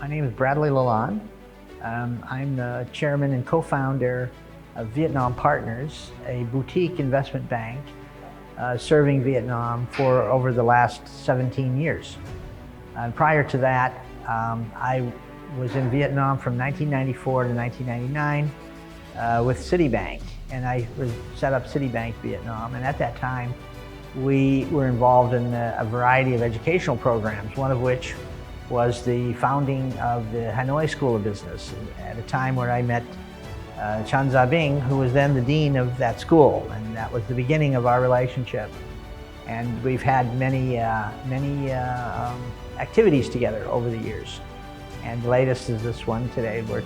My name is Bradley Lalonde. I'm the chairman and co-founder of Vietnam Partners, a boutique investment bank serving Vietnam for over the last 17 years. And prior to that, I was in Vietnam from 1994 to 1999 with Citibank, and I set up Citibank Vietnam. And at that time, we were involved in a variety of educational programs, one of which was the founding of the Hanoi School of Business at a time where I met CHIểng, who was then the dean of that school, and that was the beginning of our relationship. And we've had many activities together over the years. And the latest is this one today. We're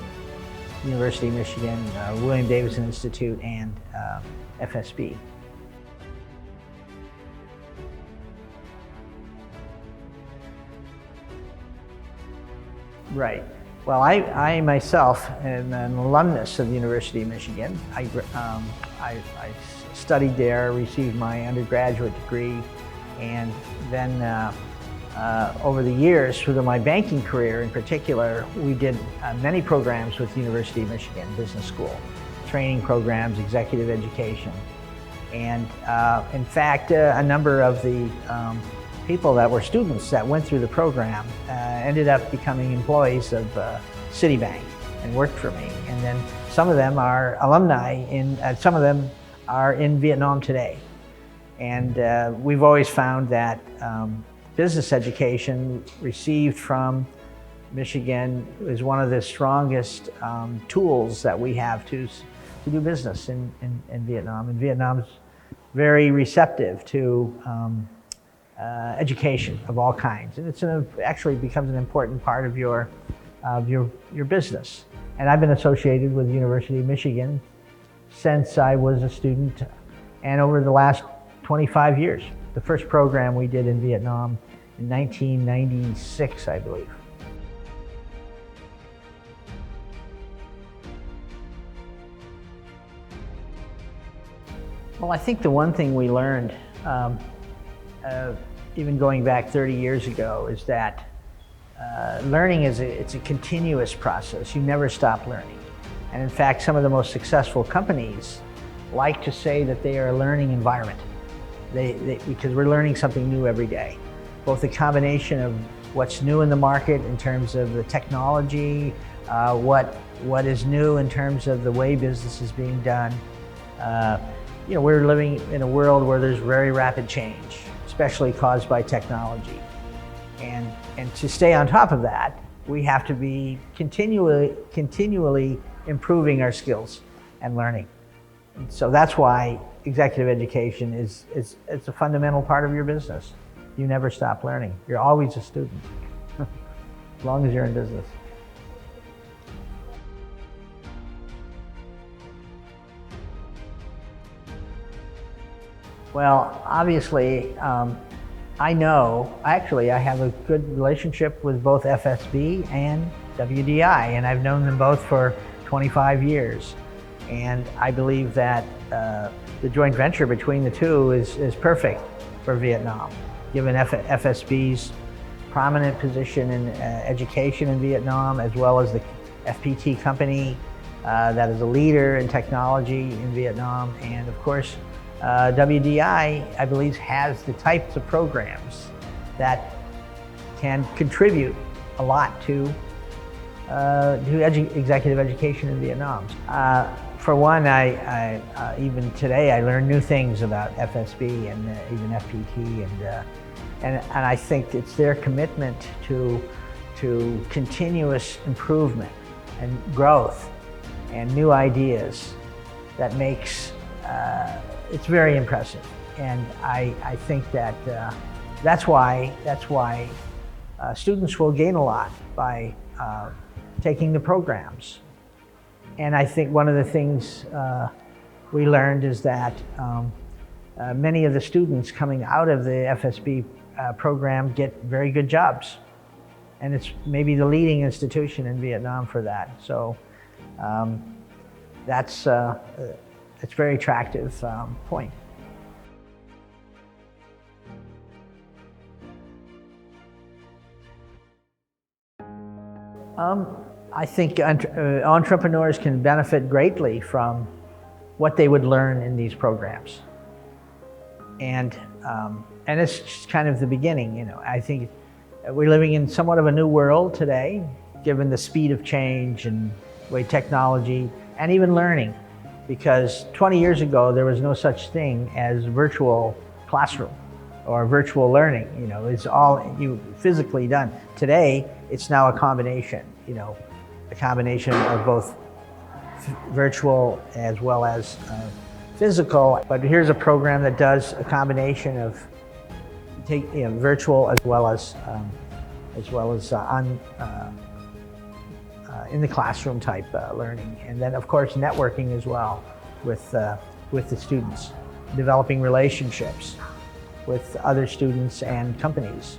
University of Michigan, William Davidson Institute, and FSB. Right. Well, I myself am an alumnus of the University of Michigan. I studied there, received my undergraduate degree, and then over the years, through my banking career in particular, we did many programs with the University of Michigan Business School, training programs, executive education. And in fact, a number of the people that were students that went through the program ended up becoming employees of Citibank and worked for me. And then some of them are alumni, some of them are in Vietnam today. And we've always found that business education received from Michigan is one of the strongest tools that we have to do business in Vietnam. And Vietnam's very receptive to education of all kinds, and it's actually becomes an important part of your business. And I've been associated with the University of Michigan since I was a student, and over the last 25 years. The first program we did in Vietnam in 1996, I believe. Well, I think the one thing we learned even going back 30 years ago, is that learning it's a continuous process. You never stop learning. And in fact, some of the most successful companies like to say that they are a learning environment. Because we're learning something new every day. Both the combination of what's new in the market in terms of the technology, what is new in terms of the way business is being done. You know, we're living in a world where there's very rapid change, especially caused by technology. And to stay on top of that, we have to be continually improving our skills and learning. And so that's why executive education it's a fundamental part of your business. You never stop learning. You're always a student, as long as you're in business. Well, obviously, I have a good relationship with both FSB and WDI, and I've known them both for 25 years. And I believe that the joint venture between the two is perfect for Vietnam, given FSB's prominent position in education in Vietnam, as well as the FPT company that is a leader in technology in Vietnam. And of course, WDI, I believe, has the types of programs that can contribute a lot to executive education in Vietnam. For one, even today I learn new things about FSB and even FPT, and I think it's their commitment to continuous improvement and growth and new ideas that makes it's very impressive. And I think that that's why students will gain a lot by taking the programs. And I think one of the things we learned is that many of the students coming out of the FSB program get very good jobs. And it's maybe the leading institution in Vietnam for that. So it's a very attractive point. I think entrepreneurs can benefit greatly from what they would learn in these programs. And it's just kind of the beginning, you know. I think we're living in somewhat of a new world today, given the speed of change and the way technology and even learning. Because 20 years ago, there was no such thing as virtual classroom or virtual learning. You know, it's all physically done. Today, it's now a combination, you know, a combination of both virtual as well as physical. But here's a program that does a combination of virtual as well as in the classroom type learning, and then of course networking as well with the students, developing relationships with other students and companies.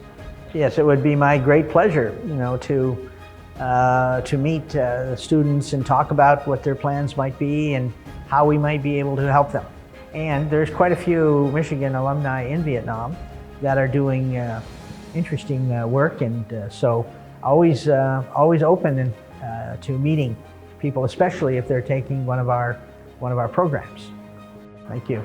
Yes, it would be my great pleasure, you know, to meet the students and talk about what their plans might be and how we might be able to help them. And there's quite a few Michigan alumni in Vietnam that are doing interesting work, and so always open to meeting people, especially if they're taking one of our programs. Thank you.